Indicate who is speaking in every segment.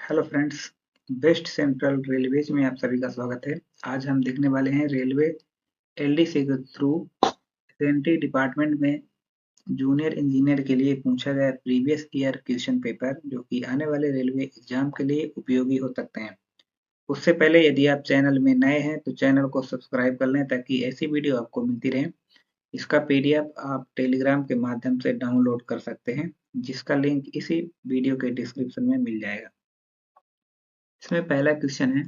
Speaker 1: Hello friends, West Central Railways में आप सभी का स्वागत है। आज हम देखने वाले हैं रेलवे एलडीसी के थ्रू एसएनटी डिपार्टमेंट में जूनियर इंजीनियर के लिए पूछा गया प्रीवियस ईयर क्वेश्चन पेपर, जो कि आने वाले रेलवे एग्जाम के लिए उपयोगी हो सकते हैं। उससे पहले यदि आप चैनल में नए हैं तो चैनल को सब्सक्राइब कर लें ताकि ऐसी वीडियो आपको मिलती रहे। इसका पीडीएफ आप टेलीग्राम के माध्यम से डाउनलोड कर सकते हैं, जिसका लिंक इसी वीडियो के डिस्क्रिप्शन में मिल जाएगा। इसमें पहला क्वेश्चन है,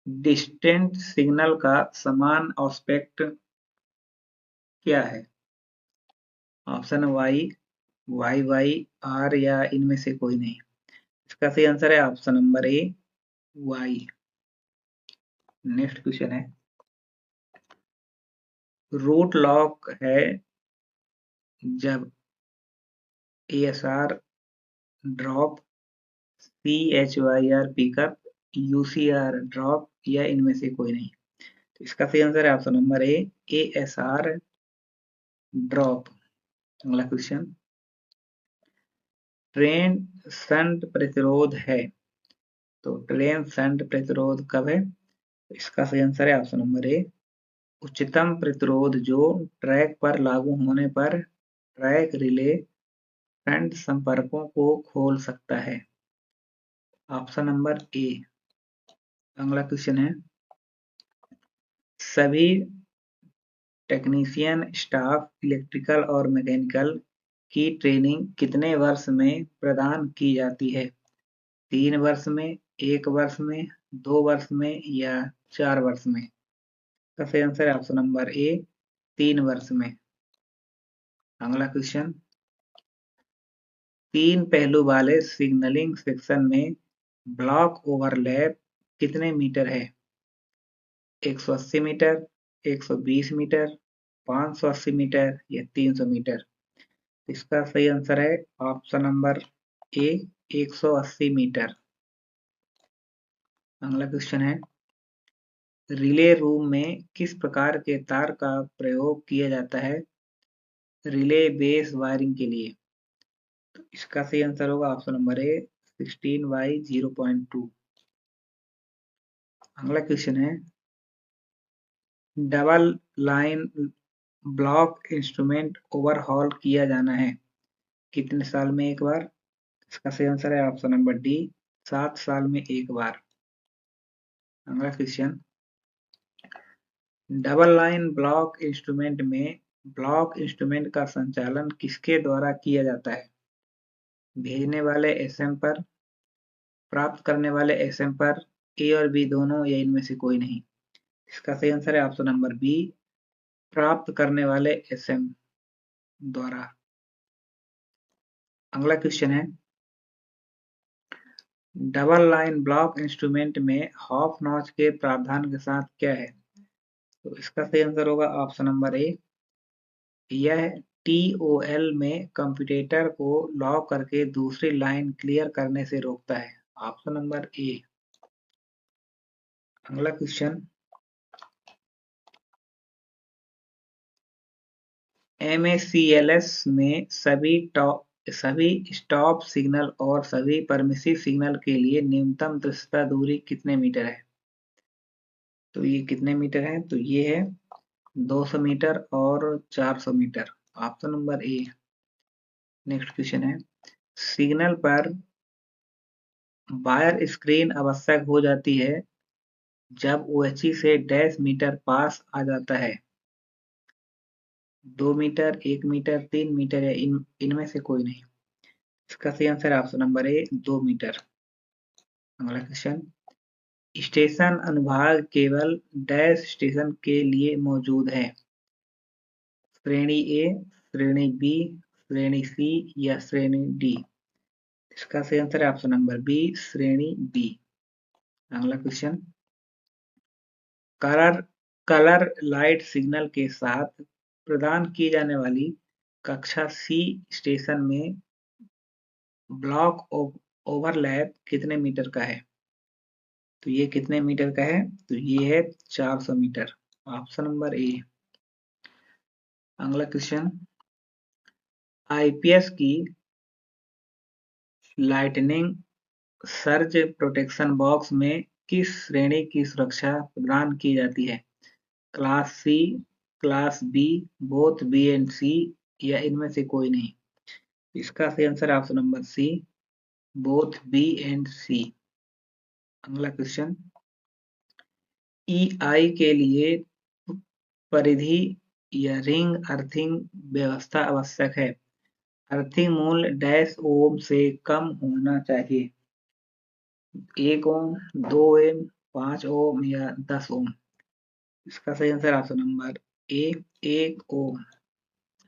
Speaker 1: डिस्टेंट सिग्नल का समान एस्पेक्ट क्या है? Option Y, Y Y, R या इनमें से कोई नहीं। इसका सही आंसर है option number A, Y. Next question है, रूट लॉक है जब ASR drop, CHYR pickup, UCR drop या इनमें से कोई नहीं। तो इसका सही आंसर है ऑप्शन नंबर ए, एएसआर ड्रॉप। अगला क्वेश्चन, ट्रेन शंट प्रतिरोध है, तो ट्रेन शंट प्रतिरोध कब है? इसका सही आंसर है ऑप्शन नंबर ए, उच्चतम प्रतिरोध जो ट्रैक पर लागू होने पर ट्रैक रिले शंट संपर्कों को खोल सकता है। Option number A. अगला क्वेश्चन है, सभी टेक्नीशियन स्टाफ इलेक्ट्रिकल और मैकेनिकल की ट्रेनिंग कितने वर्ष में प्रदान की जाती है? 3 वर्ष में, 1 वर्ष में, 2 वर्ष में या 4 वर्ष में? इसका सही आंसर है ऑप्शन नंबर ए, 3 वर्ष में। अगला क्वेश्चन, 3 पहलू वाले सिग्नलिंग सेक्शन में ब्लॉक ओवरलैप कितने मीटर है? 180 मीटर, 120 मीटर, 580 मीटर या 300 मीटर? इसका सही आंसर है ऑप्शन नंबर ए, 180 मीटर। अगला क्वेश्चन है, रिले रूम में किस प्रकार के तार का प्रयोग किया जाता है रिले बेस वायरिंग के लिए? तो इसका सही आंसर होगा ऑप्शन नंबर ए, 16/0.2। अगला क्वेश्चन है, double line block instrument overhaul किया जाना है कितने साल में एक बार? इसका सही आंसर है ऑप्शन नंबर डी, 7 साल में एक बार। अगला question, double line block instrument में ब्लॉक इंस्ट्रूमेंट का संचालन किसके द्वारा किया जाता है? भेजने वाले एसएम पर, प्राप्त करने वाले एसएम पर, ए और बी दोनों या इनमें से कोई नहीं? इसका सही आंसर है ऑप्शन नंबर बी, प्राप्त करने वाले एसएम द्वारा। अगला क्वेश्चन है, डबल लाइन ब्लॉक इंस्ट्रूमेंट में हाफ नॉच के प्रावधान के साथ क्या है? तो इसका सही आंसर होगा ऑप्शन नंबर ए, यह टीओएल में कंप्यूटेटर को लॉक करके दूसरी लाइन क्लियर करने से रोकता है। Option number A. अगला क्वेश्चन, एमएसीएलएस में सभी स्टॉप सिग्नल और सभी परमिसिव सिग्नल के लिए न्यूनतम दृश्यता दूरी कितने मीटर है? तो ये कितने मीटर है? तो ये है 200 मीटर और 400 metre. Option number A. Next question है, सिग्नल पर वायर स्क्रीन आवश्यक हो जाती है जब ओएचई से डैश मीटर पास आ जाता है। 2 मीटर, 1 मीटर, 3 मीटर या इनमें से कोई नहीं? इसका सही आंसर है ऑप्शन नंबर ए, 2 मीटर। अगला क्वेश्चन, स्टेशन अनुभाग केवल डैश स्टेशन के लिए मौजूद है। श्रेणी ए, श्रेणी बी, श्रेणी सी या श्रेणी डी? इसका सही आंसर है ऑप्शन नंबर बी, श्रेणी बी। अगला question, colour colour light signal के साथ प्रदान की जाने वाली कक्षा सी स्टेशन में ब्लॉक ओवरलैप कितने मीटर का है? तो ये कितने मीटर का है? तो ये है 400 मीटर। Option number A. अगला क्वेश्चन, आईपीएस की लाइटनिंग सर्ज प्रोटेक्शन बॉक्स में किस श्रेणी की सुरक्षा प्रदान की जाती है? Class C, class B, both B and C या इनमें से कोई नहीं? इसका सही आंसर है option number C, both B and C. अगला क्वेश्चन, ईआई के लिए परिधि या रिंग अर्थिंग व्यवस्था आवश्यक है। अर्थिंग मूल्य डैश ओम से कम होना चाहिए। 1 ओम, 2 ओम, 5 ओम या 10 ओम? इसका सही आंसर ऑप्शन नंबर ए, 1 ओम।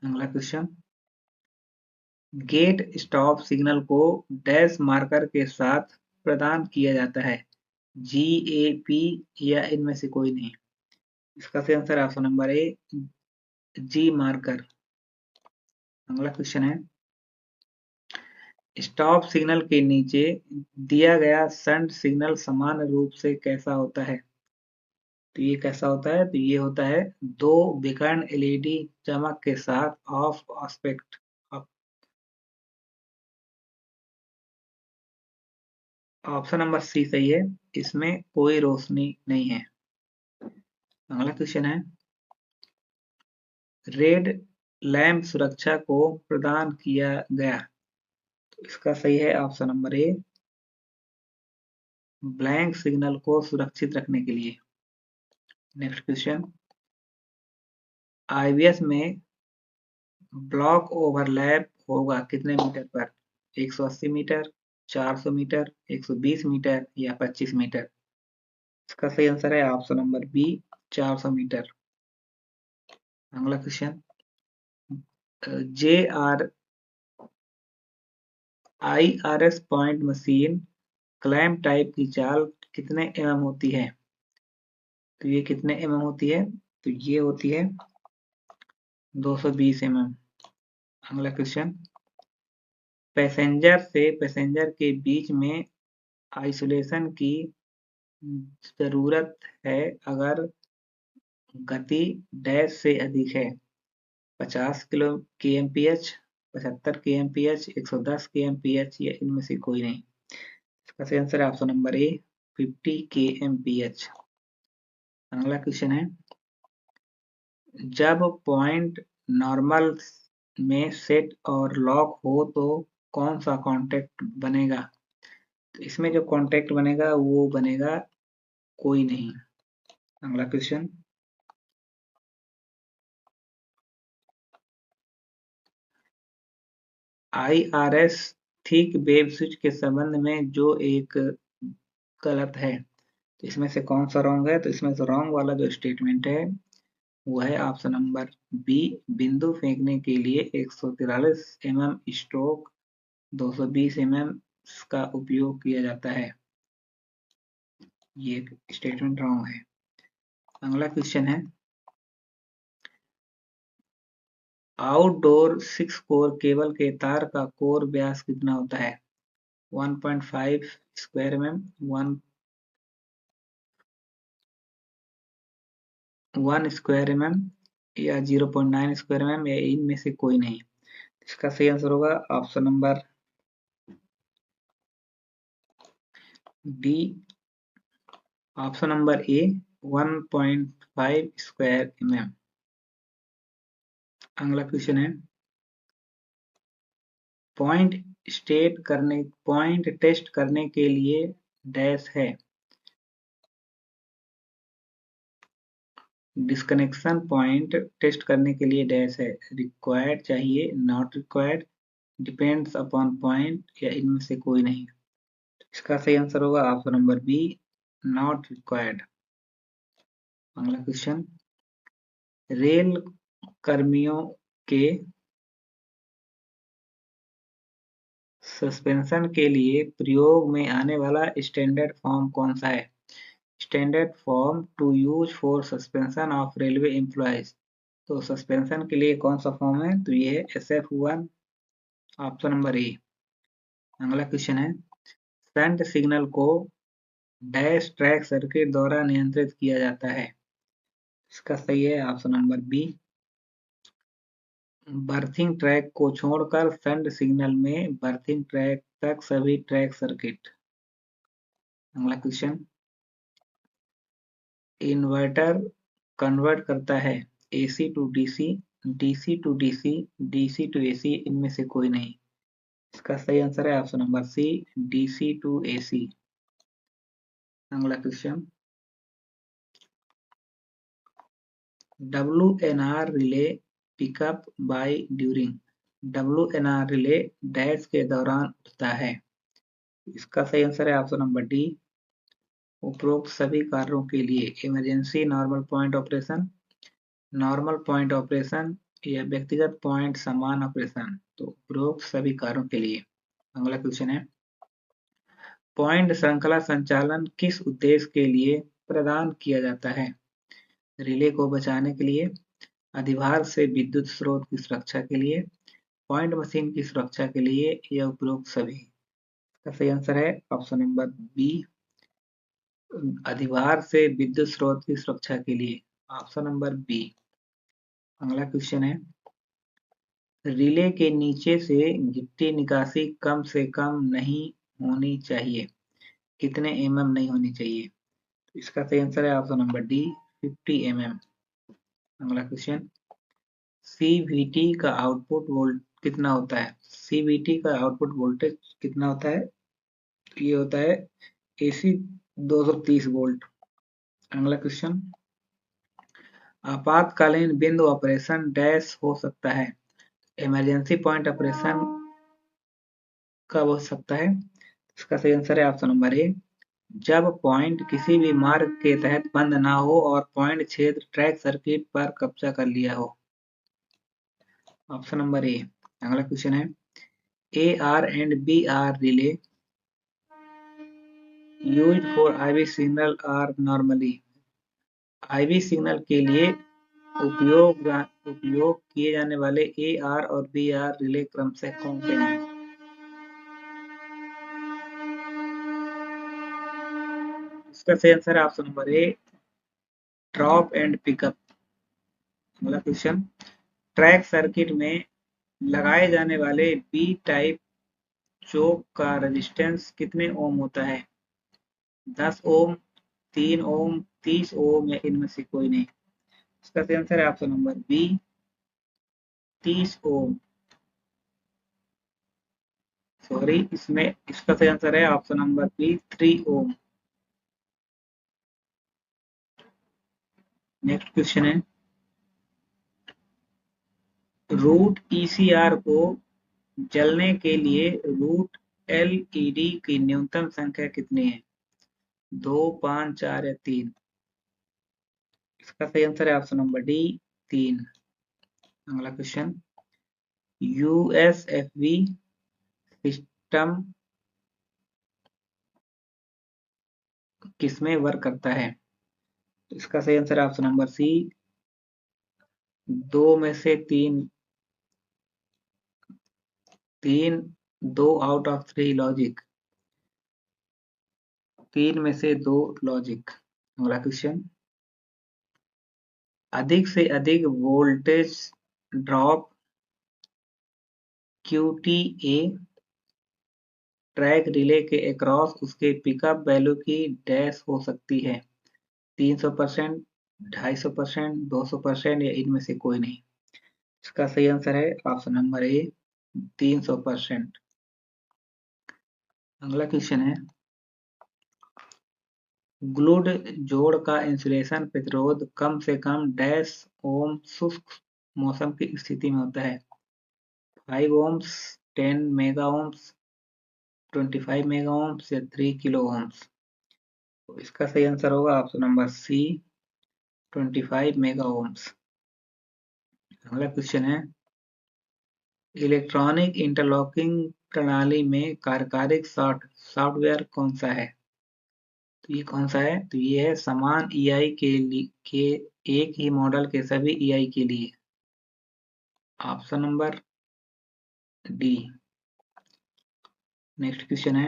Speaker 1: अगला क्वेश्चन, गेट स्टॉप सिग्नल को डैश मार्कर के साथ प्रदान किया जाता है। GAP या इनमें से कोई नहीं? इसका सही answer option number A, G marker. अगला क्वेश्चन है, स्टॉप सिग्नल के नीचे दिया गया शंट सिग्नल सामान्य रूप से कैसा होता है? तो ये कैसा होता है? तो ये होता है 2 विकर्ण LED चमक के साथ off aspect. Option number C सही है, इसमें कोई रोशनी नहीं है। अगला क्वेश्चन है, रेड लैंप सुरक्षा को प्रदान किया गया। तो इसका सही है ऑप्शन नंबर ए, ब्लैंक सिग्नल को सुरक्षित रखने के लिए। नेक्स्ट क्वेश्चन, IBS में ब्लॉक ओवरलैप होगा कितने मीटर पर? 180 मीटर, 400 मीटर, 120 मीटर या 25 मीटर? इसका सही आंसर है ऑप्शन नंबर बी, 400 मीटर। अगला question, IRS point machine clamp type की चाल कितने होती है? तो ये कितने होती है? तो ये होती है 220 अगला क्वेश्चन, पैसेंजर से पैसेंजर के बीच में आइसोलेशन की जरूरत है अगर गति डैश से अधिक है। 50 kmph, 75 kmph, 110 kmph या इनमें से कोई नहीं? इसका सही आंसर है ऑप्शन नंबर ए, 50 kmph। अगला क्वेश्चन है, जब पॉइंट नॉर्मल में सेट और लॉक हो तो कौन सा कॉन्टैक्ट बनेगा? तो इसमें जो कॉन्टैक्ट बनेगा वो बनेगा कोई नहीं। अगला question, IRS thick web switch के संबंध में जो एक गलत है, तो इसमें से कौन सा रॉन्ग है? तो इसमें से रॉन्ग वाला जो स्टेटमेंट है वो है ऑप्शन नंबर बी, बिंदु फेंकने के लिए 143 स्ट्रोक 220 का उपयोग किया जाता है। ये स्टेटमेंट रॉन्ग है। अगला क्वेश्चन है, आउटडोर 6 कोर केबल के तार का कोर व्यास कितना होता है? 1.5 स्क्वायर mm, 1 स्क्वायर mm या 0.9 स्क्वायर mm या इनमें से कोई नहीं? इसका सही आंसर होगा option number D, option number ए, 1.5 स्क्वायर mm। अगला क्वेश्चन है, पॉइंट टेस्ट करने के लिए डैश है। डिस्कनेक्शन पॉइंट टेस्ट करने के लिए डैश है। रिक्वायर्ड चाहिए, not required, depends upon point या इनमें से कोई नहीं? इसका सही आंसर होगा option number B, not required. अगला क्वेश्चन, रेल कर्मियों के सस्पेंशन के लिए प्रयोग में आने वाला स्टैंडर्ड फॉर्म कौन सा है? Standard form to use for suspension of railway employees. तो सस्पेंशन के लिए कौन सा फॉर्म है? तो ये है SF1, ऑप्शन नंबर ए। अगला क्वेश्चन है, शंट सिग्नल को डैश ट्रैक सर्किट द्वारा नियंत्रित किया जाता है। इसका सही है option number B, berthing track को छोड़कर शंट सिग्नल में बर्थिंग ट्रैक तक सभी ट्रैक सर्किट। अगला क्वेश्चन, इन्वर्टर कन्वर्ट करता है AC to DC, DC to DC, DC to AC, इनमें से कोई नहीं। इसका सही आंसर है option number C, DC to AC. अगला question, WNR relay pickup by during, WNR relay dash के दौरान उठता है। इसका सही आंसर है ऑप्शन नंबर डी, उपरोक्त सभी कार्यों के लिए emergency normal point operation, normal point operation या व्यक्तिगत पॉइंट समान ऑपरेशन, तो उपरोक्त सभी कार्यों के लिए। अगला क्वेश्चन है, पॉइंट श्रृंखला संचालन किस उद्देश्य के लिए प्रदान किया जाता है? रिले को बचाने के लिए, अधिभार से विद्युत स्रोत की सुरक्षा के लिए, पॉइंट मशीन की सुरक्षा के लिए या उपरोक्त सभी। इसका सही आंसर है ऑप्शन नंबर बी, अधिभार से विद्युत स्रोत की सुरक्षा के लिए, ऑप्शन नंबर बी। अगला क्वेश्चन है, रिले के नीचे से गिट्टी निकासी कम से कम नहीं होनी चाहिए, कितने mm नहीं होनी चाहिए? इसका सही आंसर है ऑप्शन नंबर डी, 50 mm। अगला क्वेश्चन, CVT का आउटपुट वोल्ट कितना होता है? CVT का आउटपुट वोल्टेज कितना होता है? ये होता है AC 230 वोल्ट। अगला क्वेश्चन, आपातकालीन बिंदु ऑपरेशन डैश हो सकता है, इमरजेंसी पॉइंट ऑपरेशन कब हो सकता है? इसका सही आंसर है ऑप्शन नंबर ए, जब पॉइंट किसी भी मार्ग के तहत बंद ना हो और पॉइंट क्षेत्र ट्रैक सर्किट पर कब्जा कर लिया हो, ऑप्शन नंबर ए। अगला क्वेश्चन है, AR and BR relay used for IV signal are normally, IV signal के लिए उपयोग किए जाने वाले AR और BR रिले क्रमशः कौन से हैं? इसका सही आंसर है option number A, drop and pickup. अगला क्वेश्चन, ट्रैक सर्किट में लगाए जाने वाले बी टाइप चोक का रेजिस्टेंस कितने ओम होता है? 10 ओम, 3 ओम, 30 ओम या इनमें से कोई नहीं। इसका सही आंसर है ऑप्शन नंबर बी, 30 ओम। सॉरी, इसमें इसका सही आंसर है ऑप्शन नंबर बी, 3 ओम। नेक्स्ट क्वेश्चन है, रूट ECR को जलने के लिए रूट LED की न्यूनतम संख्या कितनी है? 2, 5, 4 या 3? इसका सही आंसर है ऑप्शन नंबर डी, 3। अगला क्वेश्चन, USFV सिस्टम किसमें वर्क करता है? इसका सही आंसर है ऑप्शन नंबर सी, 2 में से 3, 2 आउट ऑफ 3 लॉजिक, 3 में से 2 लॉजिक। अगला क्वेश्चन, अधिक से अधिक voltage drop QTA track relay के अक्रॉस उसके पिकअप वैल्यू की डैश हो सकती है, 300%, 250%, 200% या इनमें से कोई नहीं। इसका सही आंसर है ऑप्शन नंबर ए, 300%। अगला क्वेश्चन है, ग्लूड जोड़ का इंसुलेशन प्रतिरोध कम से कम डैश ओम शुष्क मौसम की स्थिति में होता है, 5 ohms, 10 mega ohms, 25 mega ohms या 3 किलो ओम्स? तो इसका सही आंसर होगा option number C, 25 mega ohms. अगला क्वेश्चन है, इलेक्ट्रॉनिक इंटरलॉकिंग प्रणाली में कार्यकारी सॉफ्टवेयर कौन सा है? तो ये कौन सा है? तो ये है समान EI के एक ही मॉडल के सभी EI के लिए, option number D. Next question है,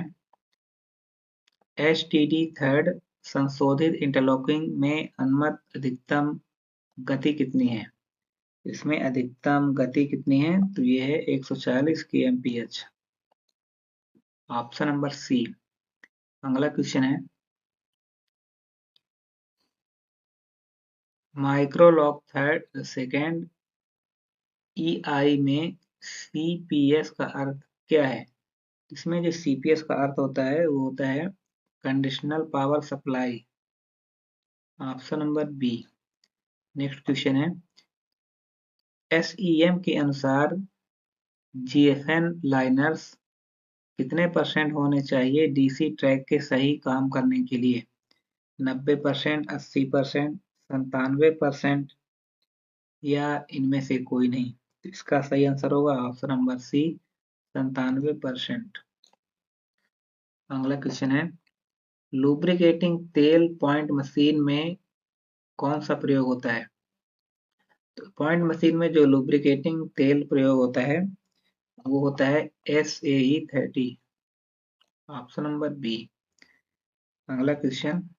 Speaker 1: STD थर्ड संशोधित इंटरलॉकिंग में अनुमत अधिकतम गति कितनी है? इसमें अधिकतम गति कितनी है? तो ये है 140 kmph। ऑप्शन नंबर सी। अगला क्वेश्चन है, माइक्रोलॉक थर्ड सेकेंड EI में CPS का अर्थ क्या है? इसमें जो CPS का अर्थ होता है वो होता है conditional power supply. Option number B. Next question है, SEM के अनुसार GFN लाइनर्स कितने % होने चाहिए DC ट्रैक के सही काम करने के लिए? 90%, 80%, 97% या इनमें से कोई नहीं? इसका सही आंसर होगा ऑप्शन नंबर सी, 97%। अगला क्वेश्चन है, लुब्रिकेटिंग तेल पॉइंट मशीन में कौन सा प्रयोग होता है? तो पॉइंट मशीन में जो लुब्रिकेटिंग तेल प्रयोग होता है वो होता है SAE30। Option number B. अगला क्वेश्चन,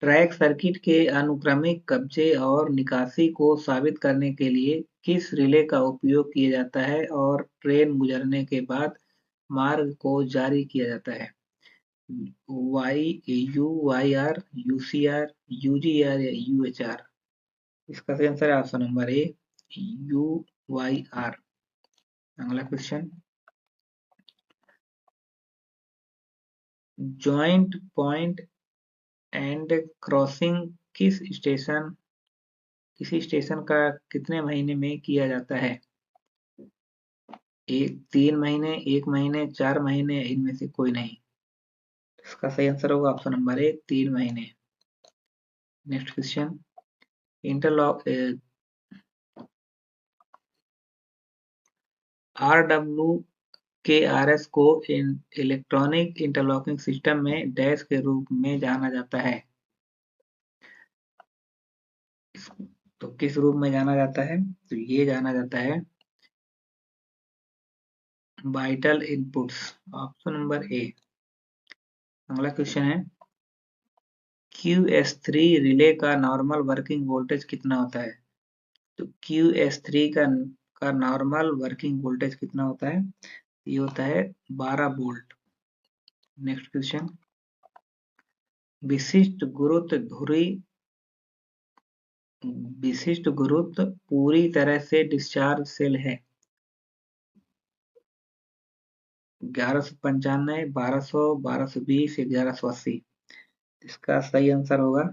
Speaker 1: ट्रैक सर्किट के अनुक्रमिक कब्जे और निकासी को साबित करने के लिए किस रिले का उपयोग किया जाता है और ट्रेन गुजरने के बाद मार्ग को जारी किया जाता है? UYR, UCR, UGR या UHR? इसका सही आंसर है ऑप्शन नंबर ए, UYR। अगला question, joint point and crossing किसी स्टेशन का कितने महीने में किया जाता है? 3 महीने, 1 महीने, 4 महीने, इनमें से कोई नहीं? इसका सही आंसर होगा ऑप्शन नंबर ए, 3 महीने। नेक्स्ट क्वेश्चन, इंटरलॉक RWKRS को इलेक्ट्रॉनिक इंटरलॉकिंग सिस्टम में डैश के रूप में जाना जाता है? तो किस रूप में जाना जाता है? तो ये जाना जाता है vital inputs. Option number A. अगला क्वेश्चन है, QS3 रिले का नॉर्मल वर्किंग वोल्टेज कितना होता है? तो QS3 का नॉर्मल वर्किंग वोल्टेज कितना होता है? ये होता है 12 वोल्ट। नेक्स्ट क्वेश्चन, विशिष्ट गुरुत्व धुरी विशिष्ट गुरुत्व पूरी तरह से डिस्चार्ज सेल है? 1195, 1200, 1220, 1180? इसका सही आंसर होगा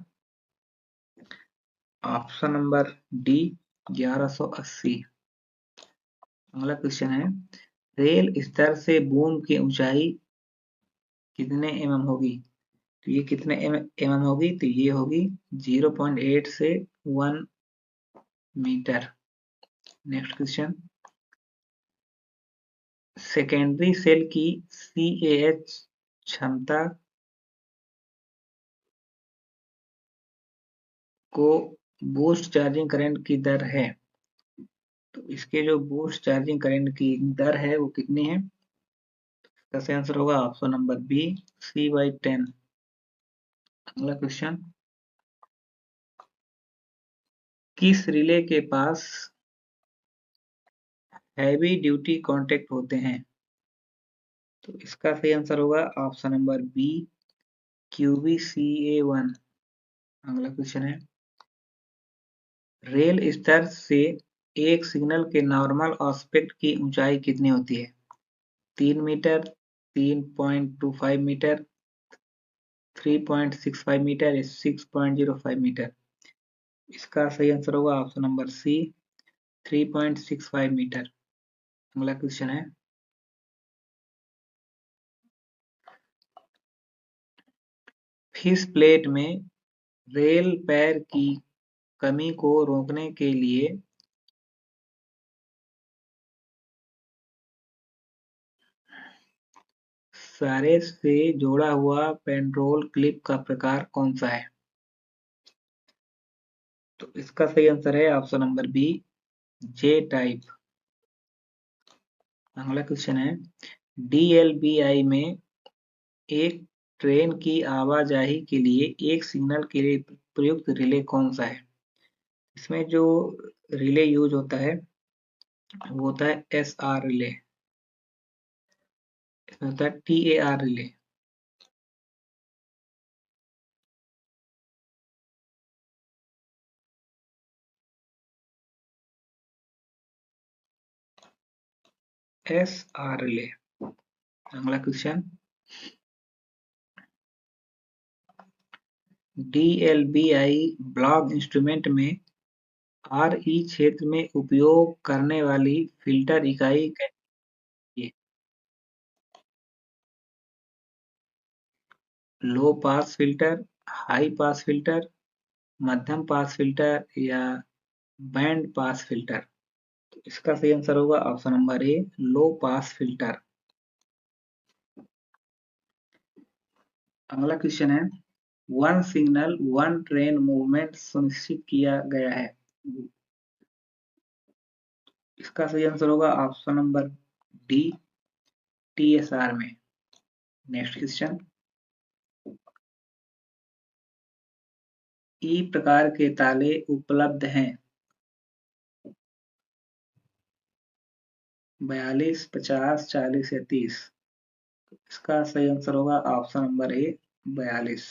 Speaker 1: ऑप्शन नंबर डी, 1180। अगला क्वेश्चन है, रेल स्तर से बूम की ऊंचाई कितने mm होगी? तो ये कितने mm होगी? तो ये होगी 0.8 से 1 metre. Next question, secondary cell की CAH क्षमता को बूस्ट चार्जिंग करंट की दर है? तो इसके जो बूस्ट चार्जिंग करंट की दर है वो कितनी है? इसका सही आंसर होगा ऑप्शन नंबर बी, C/10। अगला क्वेश्चन, किस रिले के पास हैवी ड्यूटी कॉन्टैक्ट होते हैं? तो इसका सही आंसर होगा ऑप्शन नंबर बी, QBCA1। अगला क्वेश्चन है, रेल स्तर से एक सिग्नल के नॉर्मल एस्पेक्ट की ऊंचाई कितनी होती है? 3 मीटर, 3.25 मीटर, 3.65 मीटर या 6.05 मीटर? इसका सही आंसर होगा ऑप्शन नंबर सी, 3.65 मीटर। अगला क्वेश्चन है, फिश प्लेट में रेल पैर की कमी को रोकने के लिए सारे से जोड़ा हुआ पेट्रोल क्लिप का प्रकार कौन सा है? तो इसका सही आंसर है option number B, J type. अगला क्वेश्चन है, DLBI में एक ट्रेन की आवाजाही के लिए एक सिग्नल के लिए प्रयुक्त रिले कौन सा है? इसमें जो रिले यूज होता है वो होता है SR रिले, इसमें होता है TAR रिले। SR relay. अगला क्वेश्चन, DLBI ब्लॉक इंस्ट्रूमेंट में RE क्षेत्र में उपयोग करने वाली फिल्टर इकाई कैसी है? Low pass filter, high pass filter, मध्यम पास फिल्टर या बैंड पास फिल्टर? तो इसका सही आंसर होगा option number A, low pass filter. अगला क्वेश्चन है, one signal one train movement सुनिश्चित किया गया है, इसका सही आंसर होगा ऑप्शन नंबर डी, TSR में। नेक्स्ट क्वेश्चन, ई प्रकार के ताले उपलब्ध हैं 42, 50, 40 या 30? इसका सही आंसर होगा ऑप्शन नंबर ए, 42।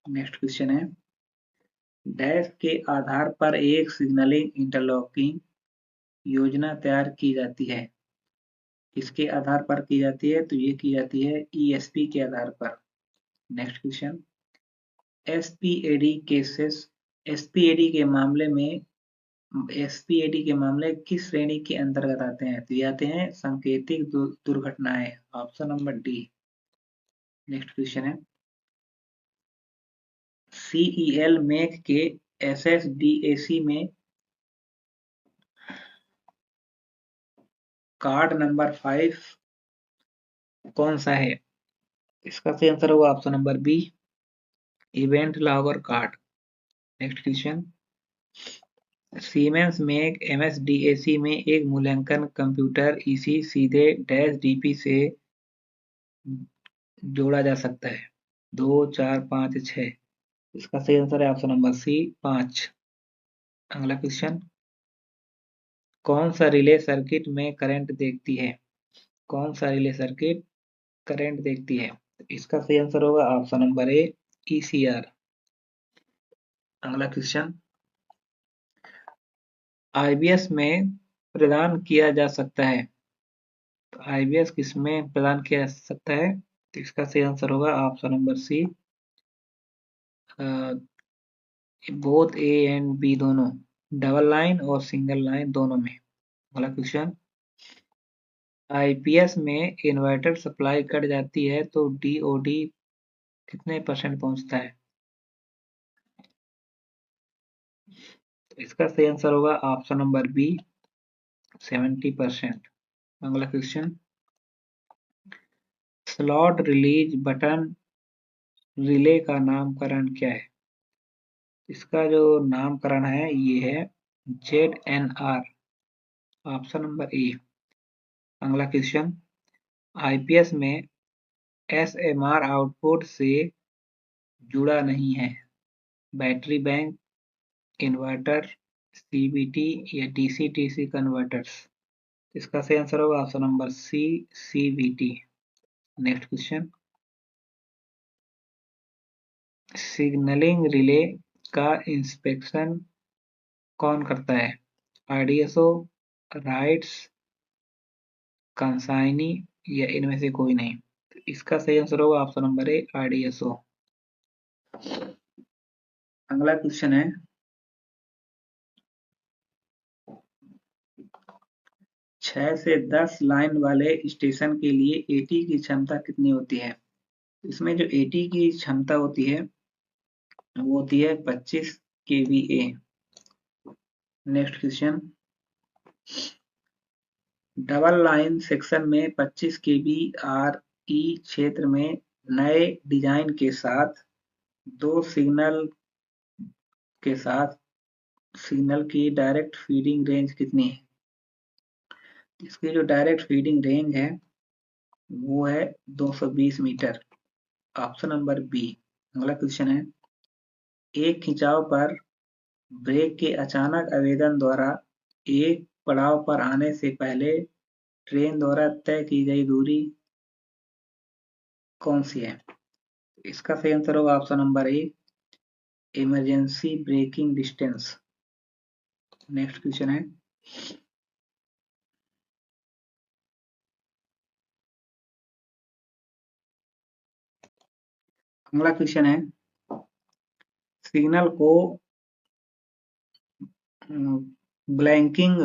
Speaker 1: नेक्स्ट क्वेश्चन है, डैश के आधार पर एक सिग्नलिंग इंटरलॉकिंग योजना तैयार की जाती है, किसके आधार पर की जाती है? तो ये की जाती है ESP के आधार पर। Next question, SPAD cases, SPAD के मामले में SPAD के मामले किस श्रेणी के अंतर्गत आते हैं? तो ये आते हैं सांकेतिक दुर्घटनाएं, option number D. Next question है, CEL मेक के SSDAC में कार्ड नंबर 5 कौन सा है? इसका सही आंसर होगा option number B, event logger card. Next question, Siemens make MSDAC में एक मूल्यांकन कंप्यूटर इसी सीधे डैश DP से जोड़ा जा सकता है, 2, 4, 5, 6? इसका सही आंसर है ऑप्शन नंबर सी, 5। अगला क्वेश्चन, कौन सा रिले सर्किट में करंट देखती है? कौन सा रिले सर्किट करंट देखती है? इसका सही आंसर होगा ऑप्शन नंबर ए, ECR। अगला क्वेश्चन, IBS में प्रदान किया जा सकता है, तो IBS किसमें प्रदान किया जा सकता है? तो इसका सही आंसर होगा option number C, both A and B दोनों, डबल लाइन और सिंगल लाइन दोनों में। अगला क्वेश्चन, IPS में इन्वर्टर सप्लाई कट जाती है तो DOD कितने % पहुंचता है? तो इसका सही आंसर होगा ऑप्शन नंबर बी, 70%। अगला question, slot release button relay का नामकरण क्या है? इसका जो नामकरण है ये है ZNR, ऑप्शन नंबर ए। अगला क्वेश्चन, IPS में SMR आउटपुट से जुड़ा नहीं है, बैटरी बैंक, इन्वर्टर, CBT या DC-DC कन्वर्टर्स? इसका सही आंसर होगा option number C, CBT। Next question, signalling relay का इंस्पेक्शन कौन करता है? RDSO, राइट्स, कंसाइनी या इनमें से कोई नहीं? तो इसका सही आंसर होगा ऑप्शन नंबर ए, RDSO। अगला क्वेश्चन है, 6 से 10 लाइन वाले स्टेशन के लिए AT की क्षमता कितनी होती है? इसमें जो AT की क्षमता होती है वो होती है 25 kVA। Next question, double line section में 25 kVRE क्षेत्र में नए डिजाइन के साथ दो सिग्नल के साथ सिग्नल की डायरेक्ट फीडिंग रेंज कितनी है? इसकी जो डायरेक्ट फीडिंग रेंज है वो है 220 मीटर, ऑप्शन नंबर बी। अगला क्वेश्चन है, एक खिंचाव पर ब्रेक के अचानक आवेदन द्वारा एक पड़ाव पर आने से पहले ट्रेन द्वारा तय की गई दूरी कौन सी है? इसका सही आंसर होगा ऑप्शन नंबर ए, emergency breaking distance. Next question है, अगला क्वेश्चन है, सिग्नल को ब्लैंकिंग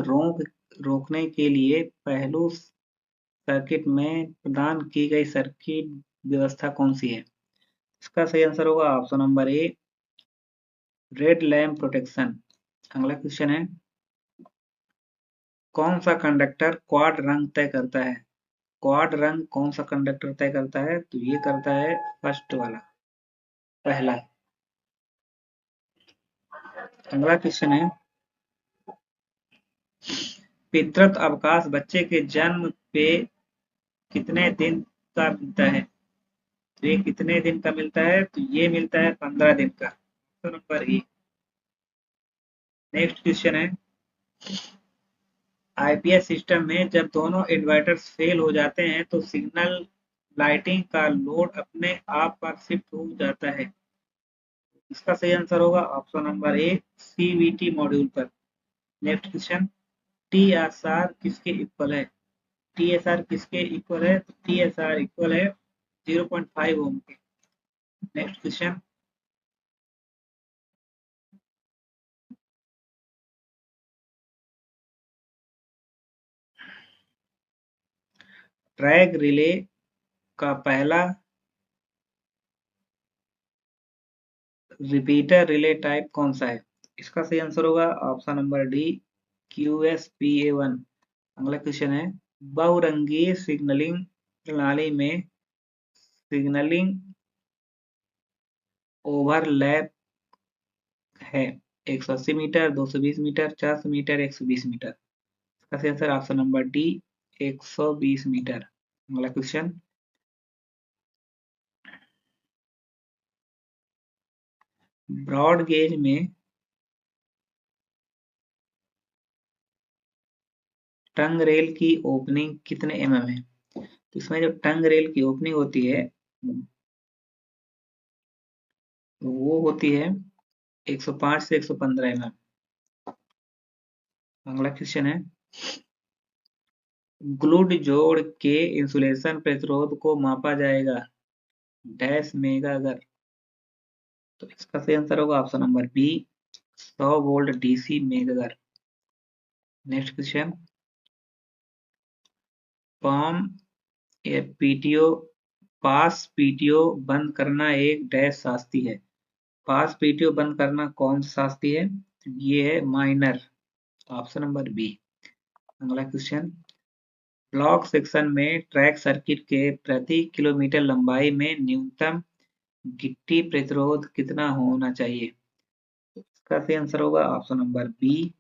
Speaker 1: रोकने के लिए पहलू सर्किट में प्रदान की गई सर्किट व्यवस्था कौन सी है? इसका सही आंसर होगा ऑप्शन नंबर ए, रेड लैम्प प्रोटेक्शन। अगला क्वेश्चन है, कौन सा कंडक्टर क्वाड रंग तय करता है? क्वाड रंग कौन सा कंडक्टर तय करता है? तो ये करता है फर्स्ट वाला, पहला। अगला क्वेश्चन है, पितृत्व अवकाश बच्चे के जन्म पे कितने दिन का मिलता है? तो ये कितने दिन का मिलता है? तो ये मिलता है 15 दिन का। तो नंबर ई। नेक्स्ट क्वेश्चन है, आईपीएस सिस्टम में जब दोनों इन्वर्टर्स फेल हो जाते हैं तो सिग्नल लाइटिंग का लोड अपने आप पर शिफ्ट हो जाता है। इसका सही आंसर होगा ऑप्शन नंबर ए, सीवीटी मॉड्यूल पर। नेक्स्ट क्वेश्चन, टीएसआर किसके इक्वल है? टीएसआर किसके इक्वल है? तो टीएसआर इक्वल है 0.5 ओम के। नेक्स्ट क्वेश्चन, ट्रैक रिले का पहला रिपीटर रिले टाइप कौन सा है? इसका सही आंसर होगा ऑप्शन नंबर डी, QSPA1। अगला क्वेश्चन है, बहुरंगीय सिग्नलिंग प्रणाली में सिग्नलिंग ओवरलैप है 180 मीटर, 220 मीटर, 400 मीटर, 120 मीटर। इसका सही answer option number D, 120 metre. अगला क्वेश्चन, ब्रॉड गेज में टंग रेल की ओपनिंग कितने है? तो इसमें जो टंग रेल की ओपनिंग होती है वो होती है 105 से 115 अगला क्वेश्चन है, ग्लूड जोड़ के इंसुलेशन प्रतिरोध को मापा जाएगा डैश मेगागर। तो इसका सही आंसर होगा option number B, 100 volt DC megger. Next question, पॉम पीटीओ पास पीटीओ बंद करना एक डैश शास्ति है। पास पीटीओ बंद करना कौन सा शास्ति है? ये है माइनर, ऑप्शन नंबर बी। अगला क्वेश्चन, ब्लॉक सेक्शन में ट्रैक सर्किट के प्रति किलोमीटर लंबाई में न्यूनतम गिट्टी प्रतिरोध कितना होना चाहिए? इसका सही आंसर होगा ऑप्शन नंबर बी,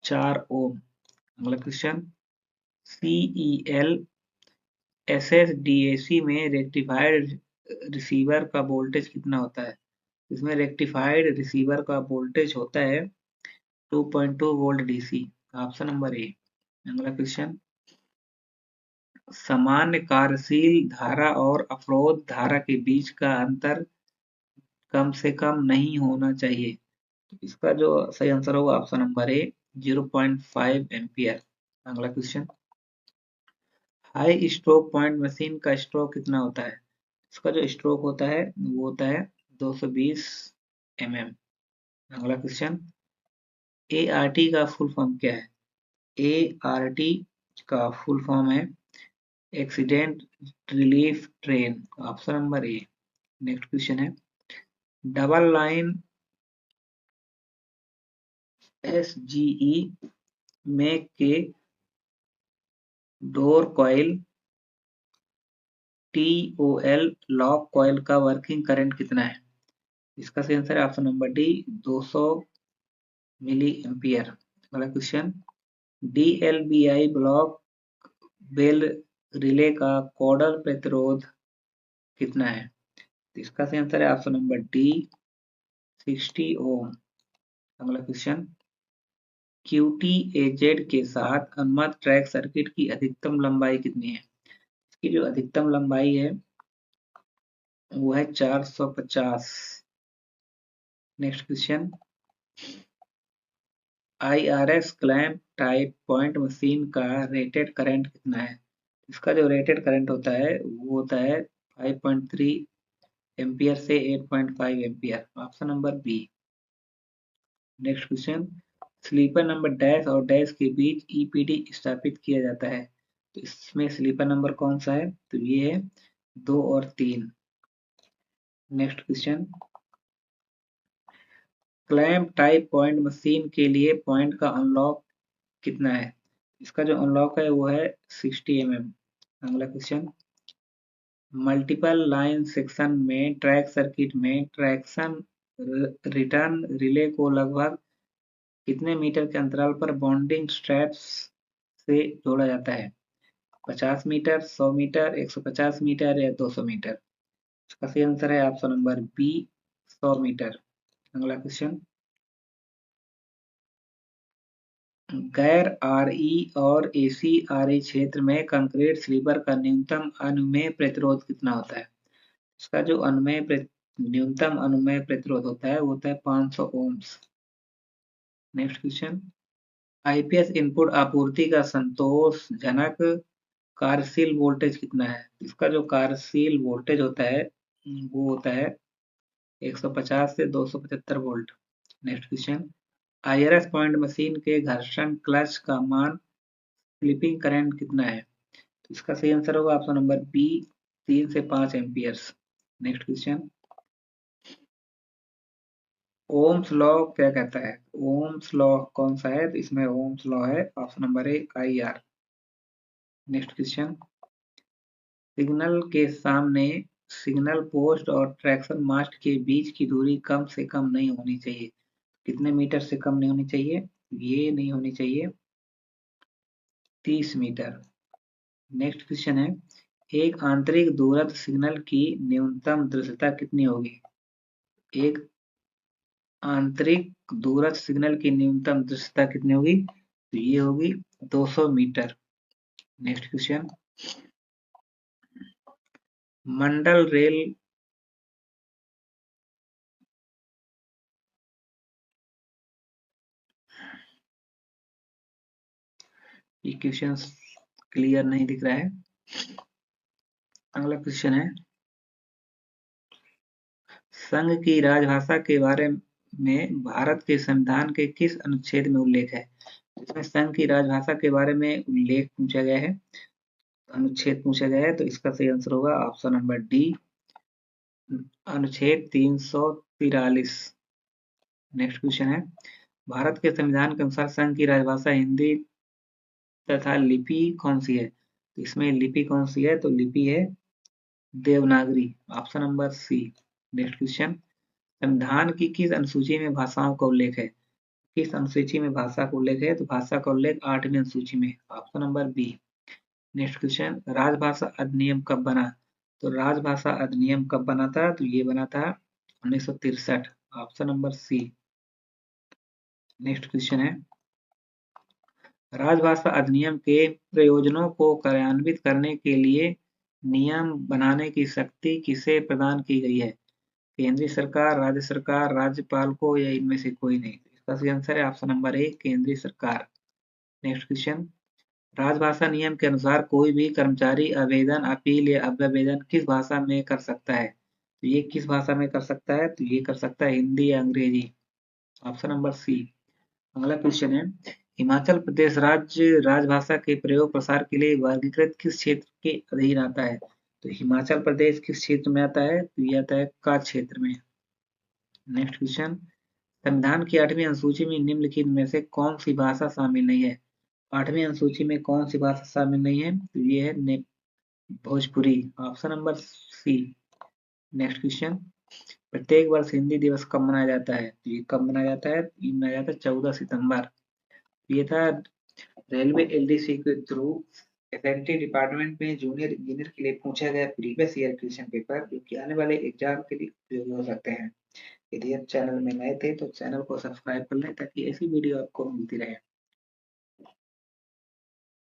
Speaker 1: 4 ओम। अगला क्वेश्चन, CEL SSDAC में रेक्टिफाइड रिसीवर का वोल्टेज कितना होता है? इसमें रेक्टिफाइड रिसीवर का वोल्टेज होता है 2.2 volt DC, option number A. अगला क्वेश्चन, सामान्य कार्यशील धारा और अवरोध धारा के बीच का अंतर कम से कम नहीं होना चाहिए। तो इसका जो सही आंसर होगा ऑप्शन नंबर ए, 0.5 एम्पियर। अगला question, high stroke point machine का स्ट्रोक कितना होता है? इसका जो स्ट्रोक होता है वो होता है 220 mm। अगला क्वेश्चन, ART का फुल फॉर्म क्या है? ART का फुल फॉर्म है accident relief train, option number A. Next question है, डबल लाइन SGE में के door coil TOL lock coil का वर्किंग करंट कितना है? इसका सही आंसर है option number D, 200 milli ampere. अगला question, DLBI block bell relay का कोडल प्रतिरोध कितना है? इसका सही आंसर है ऑप्शन नंबर डी, 60 ओम। अगला क्वेश्चन, QTAZ के साथ अनुमत ट्रैक सर्किट की अधिकतम लंबाई कितनी है? इसकी जो अधिकतम लंबाई है वो है 450। Next question, IRS clamp type point machine का रेटेड करंट कितना है? इसका जो रेटेड करंट होता है वो होता है 5.3 एम्पियर से 8.5 ampere. Option number B. Next question, sleeper number dash और डैश के बीच ईपीडी स्थापित किया जाता है, तो इसमें स्लीपर नंबर कौन सा है? तो ये है 2 और 3। Next question, clamp type point machine के लिए पॉइंट का अनलॉक कितना है? इसका जो अनलॉक है वो है 60 mm। अगला क्वेश्चन, मल्टीपल लाइन सेक्शन में ट्रैक सर्किट में ट्रैक्शन रिटर्न रिले को लगभग कितने मीटर के अंतराल पर बॉन्डिंग स्ट्रैप्स से जोड़ा जाता है? 50 मीटर, 100 मीटर, 150 मीटर या 200 मीटर? इसका सही आंसर है ऑप्शन नंबर बी, 100 मीटर। अगला क्वेश्चन, गैर आरई और एसी आरई क्षेत्र में कंक्रीट स्लीपर का न्यूनतम अनुमेय प्रतिरोध कितना होता है? इसका जो न्यूनतम अनुमेय प्रतिरोध होता है वो होता है 500 ohms. Next question, IPS input आपूर्ति का संतोषजनक कार्यशील वोल्टेज कितना है? इसका जो कार्यशील वोल्टेज होता है वो होता है 150 से 275 volt. Next question, IRS point machine के घर्षण क्लच का मान स्लिपिंग करंट कितना है? तो इसका सही आंसर होगा ऑप्शन नंबर बी, 3 से 5 amperes. Next question, Ohm's law क्या कहता है? ओम्स लॉ कौन सा है? तो इसमें ओम्स लॉ है ऑप्शन नंबर ए, IR। नेक्स्ट क्वेश्चन, सिग्नल के सामने सिग्नल पोस्ट और ट्रैक्शन मास्ट के बीच की दूरी कम से कम नहीं होनी चाहिए। कितने मीटर से कम नहीं होनी चाहिए? ये नहीं होनी चाहिए 30 मीटर। नेक्स्ट क्वेश्चन है, एक आंतरिक दूरस्थ सिग्नल की न्यूनतम दृश्यता कितनी होगी? एक आंतरिक दूरस्थ सिग्नल की न्यूनतम दृश्यता कितनी होगी? तो ये होगी 200 मीटर। नेक्स्ट क्वेश्चन, मंडल रेल इक्वेशन क्लियर नहीं दिख रहा है। अगला क्वेश्चन है, संघ की राजभाषा के बारे में भारत के संविधान के किस अनुच्छेद में उल्लेख है? इसमें संघ की राजभाषा के बारे में उल्लेख पूछा गया है, अनुच्छेद पूछा गया है, तो इसका सही आंसर होगा ऑप्शन नंबर डी, अनुच्छेद 343। नेक्स्ट क्वेश्चन है, भारत के संविधान के अनुसार संघ की राजभाषा हिंदी तथा लिपि कौन सी है? तो इसमें लिपि कौन सी है? तो लिपि है Devanagari, option number C. Next question, संविधान की किस अनुसूची में भाषाओं का उल्लेख है? किस अनुसूची में भाषा का उल्लेख है? तो भाषा का उल्लेख 8वीं अनुसूची में, option number B. Next question, राजभाषा अधिनियम कब बना? तो राजभाषा अधिनियम कब बना था? तो ये बना था 1963, option number C. Next question है, राजभाषा अधिनियम के प्रयोजनों को कार्यान्वित करने के लिए नियम बनाने की शक्ति किसे प्रदान की गई है? केंद्रीय सरकार, राज्य सरकार, राज्यपाल को, या इनमें से कोई नहीं? इसका सही आंसर है ऑप्शन नंबर ए, केंद्रीय सरकार। नेक्स्ट क्वेश्चन, राजभाषा नियम के अनुसार कोई भी कर्मचारी आवेदन, अपील या अभ्यावेदन किस भाषा में कर सकता है? तो ये किस भाषा में कर सकता है? तो ये कर सकता है हिंदी या अंग्रेजी, ऑप्शन नंबर सी। अगला क्वेश्चन है, हिमाचल प्रदेश राज्य राजभाषा के प्रयोग प्रसार के लिए वर्गीकृत किस क्षेत्र के अधीन आता है? तो हिमाचल प्रदेश किस क्षेत्र में आता है? तो ये आता है का क्षेत्र में। नेक्स्ट क्वेश्चन, संविधान की 8वीं अनुसूची में निम्नलिखित में से कौन सी भाषा शामिल नहीं है? 8वीं अनुसूची में कौन सी भाषा शामिल नहीं है? तो ये है Bhojpuri, option number C. Next question, प्रत्येक वर्ष हिंदी दिवस कब मनाया जाता है? तो ये कब मनाया जाता है? ये मनाया जाता है 14 सितंबर। ये था रेलवे एलडीसी के थ्रू एसएनटी डिपार्टमेंट में जूनियर इंजीनियर के लिए पूछा गया प्रीवियस ईयर क्वेश्चन पेपर, जो कि आने वाले एग्जाम के लिए उपयोगी हो सकते हैं। यदि आप चैनल में नए थे तो चैनल को सब्सक्राइब कर लें ताकि ऐसी वीडियो आपको मिलती रहे।